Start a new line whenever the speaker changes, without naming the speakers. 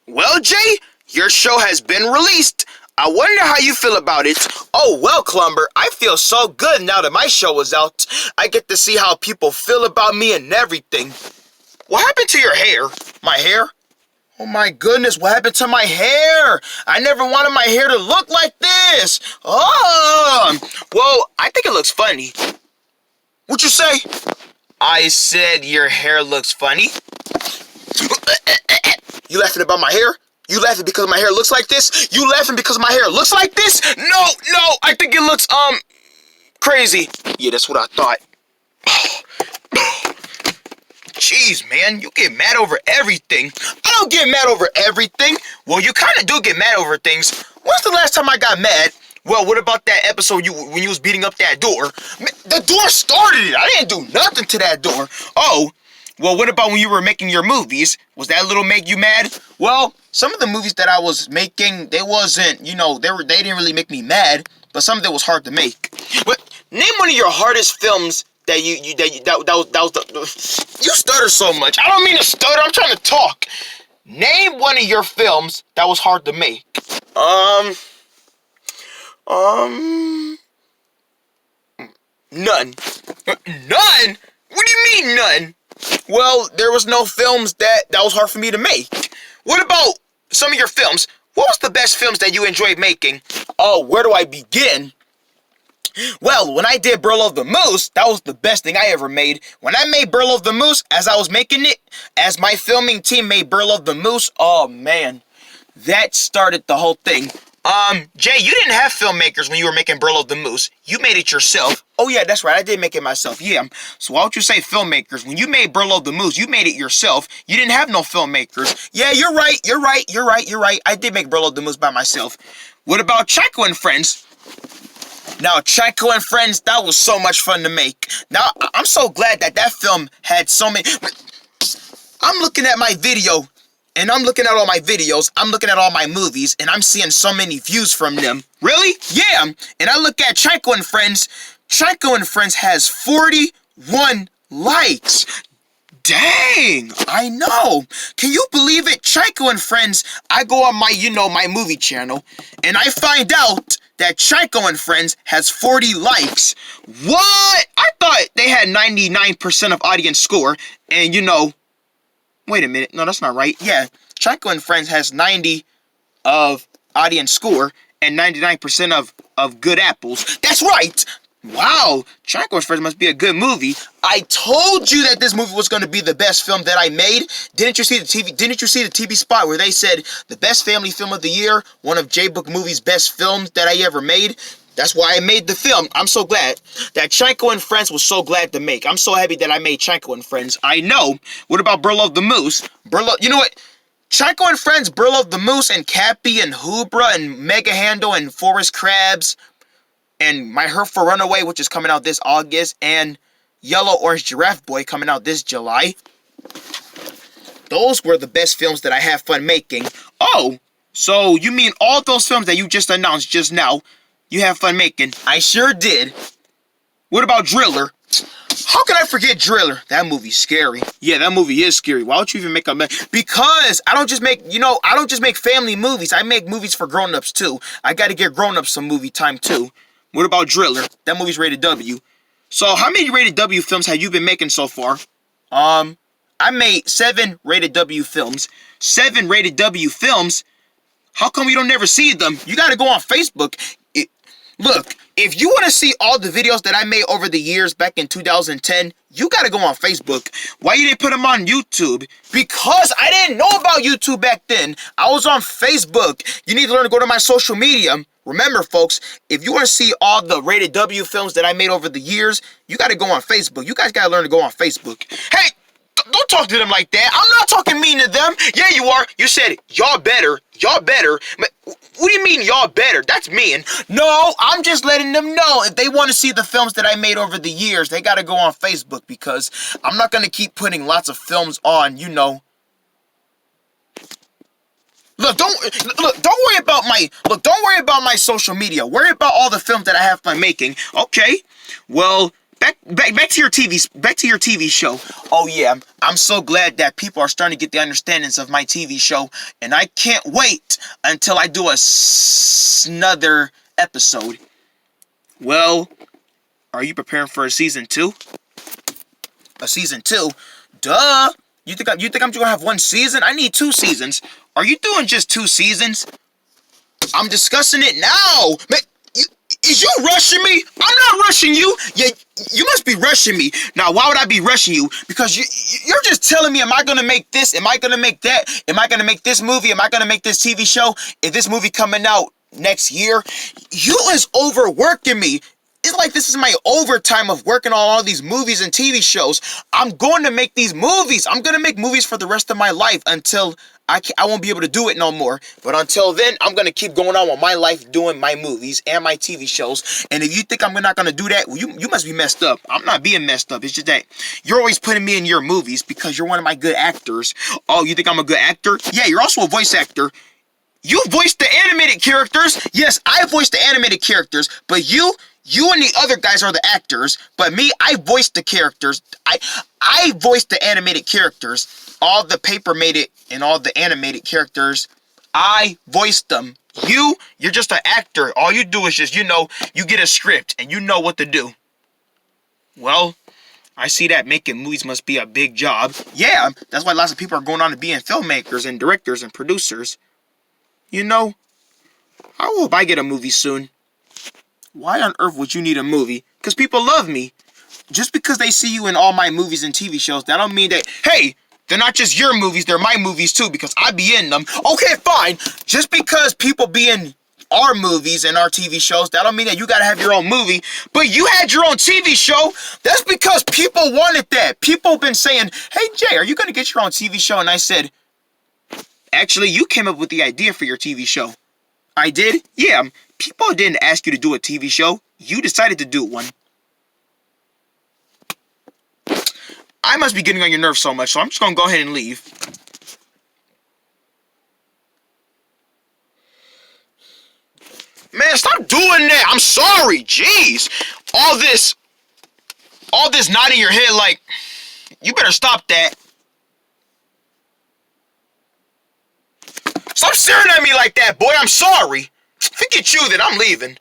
Well, Jay, your show has been released. I wonder how you feel about it. Oh, well, Clumber, I feel so good now that my show is out. I get to see how people feel about me and everything. What happened to your hair? My hair? Oh my goodness, what happened to my hair? I never wanted my hair to look like this. Oh, well, I think it looks funny. What'd you say? I said your hair looks funny. You laughing about my hair? You laughing because my hair looks like this? You laughing because my hair looks like this? No, I think it looks, crazy. Yeah, that's what I thought. Jeez, man, you get mad over everything. I don't get mad over everything. Well, you kind of do get mad over things. When's the last time I got mad? Well, what about that episode when you was beating up that door? The door started it. I didn't do nothing to that door. Oh, well, what about when you were making your movies? Was that little make you mad? Well, some of the movies that I was making, they wasn't, they didn't really make me mad, but some of it was hard to make. But name one of your hardest films that you stutter so much. I don't mean to stutter, I'm trying to talk. Name one of your films that was hard to make. None. None? What do you mean none? Well, there was no films that was hard for me to make. What about some of your films? What was the best films that you enjoyed making? Oh, where do I begin? Well, when I did Burl of the Moose, that was the best thing I ever made. When I made Burl of the Moose, as I was making it, as my filming team made Burl of the Moose, oh man, that started the whole thing. Jay, you didn't have filmmakers when you were making Burl of the Moose. You made it yourself. Oh yeah, that's right, I did make it myself, yeah. So why don't you say filmmakers? When you made Burl of the Moose, you made it yourself. You didn't have no filmmakers. Yeah, you're right. I did make Burl of the Moose by myself. What about Chico and Friends? Now, Chico and Friends, that was so much fun to make. Now, I'm so glad that film had so many... I'm looking at my video, and I'm looking at all my videos, I'm looking at all my movies, and I'm seeing so many views from them. Really? Yeah. And I look at Chico and Friends. Chico and Friends has 41 likes. Dang, I know. Can you believe it? Chico and Friends, I go on my, my movie channel, and I find out that Chico and Friends has 40 likes. What? I thought they had 99% of audience score, and wait a minute, no, that's not right. Yeah, Chico and Friends has 90 of audience score and 99% of good apples. That's right. Wow, Chico and Friends must be a good movie. I told you that this movie was going to be the best film that I made. Didn't you see the TV spot where they said the best family film of the year, one of J-Book Movies' best films that I ever made? That's why I made the film. I'm so glad that Chico and Friends was so glad to make. I'm so happy that I made Chico and Friends. I know. What about Burl of the Moose? You know what? Chico and Friends, Burl of the Moose, and Cappy, and Hoobra, and Mega Handle, and Forest Crabs, and My Hurtful Runaway, which is coming out this August, and Yellow Orange Giraffe Boy coming out this July. Those were the best films that I had fun making. Oh, so you mean all those films that you just announced just now, you have fun making? I sure did. What about Driller? How can I forget Driller? That movie's scary. Yeah, that movie is scary. Why don't you even make a... Because I don't just make, I don't just make family movies. I make movies for grown-ups, too. I gotta get grown-ups some movie time, too. What about Driller? That movie's rated W. So, how many rated W films have you been making so far? I made 7 rated W films. 7 rated W films? How come we don't never see them? You gotta go on Facebook. Look, if you want to see all the videos that I made over the years back in 2010, you gotta go on Facebook. Why you didn't put them on YouTube? Because I didn't know about YouTube back then. I was on Facebook. You need to learn to go to my social media. Remember, folks, if you want to see all the rated W films that I made over the years, you got to go on Facebook. You guys got to learn to go on Facebook. Hey, don't talk to them like that. I'm not talking mean to them. Yeah, you are. You said, y'all better. Y'all better. What do you mean, y'all better? That's mean. No, I'm just letting them know. If they want to see the films that I made over the years, they got to go on Facebook, because I'm not going to keep putting lots of films on, Look, don't worry about my social media. Worry about all the films that I have fun making. Okay. Well, back to your TV show. Oh yeah, I'm so glad that people are starting to get the understandings of my TV show, and I can't wait until I do another episode. Well, are you preparing for a season 2? A season 2? Duh. You think I'm just gonna have one season? I need 2 seasons. Are you doing just 2 seasons? I'm discussing it now. Man, is you rushing me? I'm not rushing you. Yeah, you must be rushing me. Now, why would I be rushing you? Because you're just telling me, am I gonna make this? Am I gonna make that? Am I gonna make this movie? Am I gonna make this TV show? If this movie coming out next year, you is overworking me. It's like this is my overtime of working on all these movies and TV shows. I'm going to make these movies. I'm going to make movies for the rest of my life until I won't be able to do it no more. But until then, I'm going to keep going on with my life doing my movies and my TV shows. And if you think I'm not going to do that, well, you must be messed up. I'm not being messed up. It's just that you're always putting me in your movies because you're one of my good actors. Oh, you think I'm a good actor? Yeah, you're also a voice actor. You voiced the animated characters. Yes, I voiced the animated characters. But you and the other guys are the actors, but me, I voiced the characters. I voiced the animated characters. All the paper made it and all the animated characters, I voiced them. You're just an actor. All you do is just, you get a script and you know what to do. Well, I see that making movies must be a big job. Yeah, that's why lots of people are going on to being filmmakers and directors and producers. I hope I get a movie soon. Why on earth would you need a movie? Because people love me. Just because they see you in all my movies and TV shows, that don't mean that, hey, they're not just your movies, they're my movies too, because I be in them. Okay, fine. Just because people be in our movies and our TV shows, that don't mean that you gotta have your own movie. But you had your own TV show. That's because people wanted that. People been saying, hey, Jay, are you gonna get your own TV show? And I said, actually, you came up with the idea for your TV show. I did? Yeah. People didn't ask you to do a TV show. You decided to do one. I must be getting on your nerves so much, so I'm just going to go ahead and leave. Man, stop doing that. I'm sorry. Jeez. All this nodding your head like, you better stop that. Stop staring at me like that, boy. I'm sorry. Forget you that I'm leaving.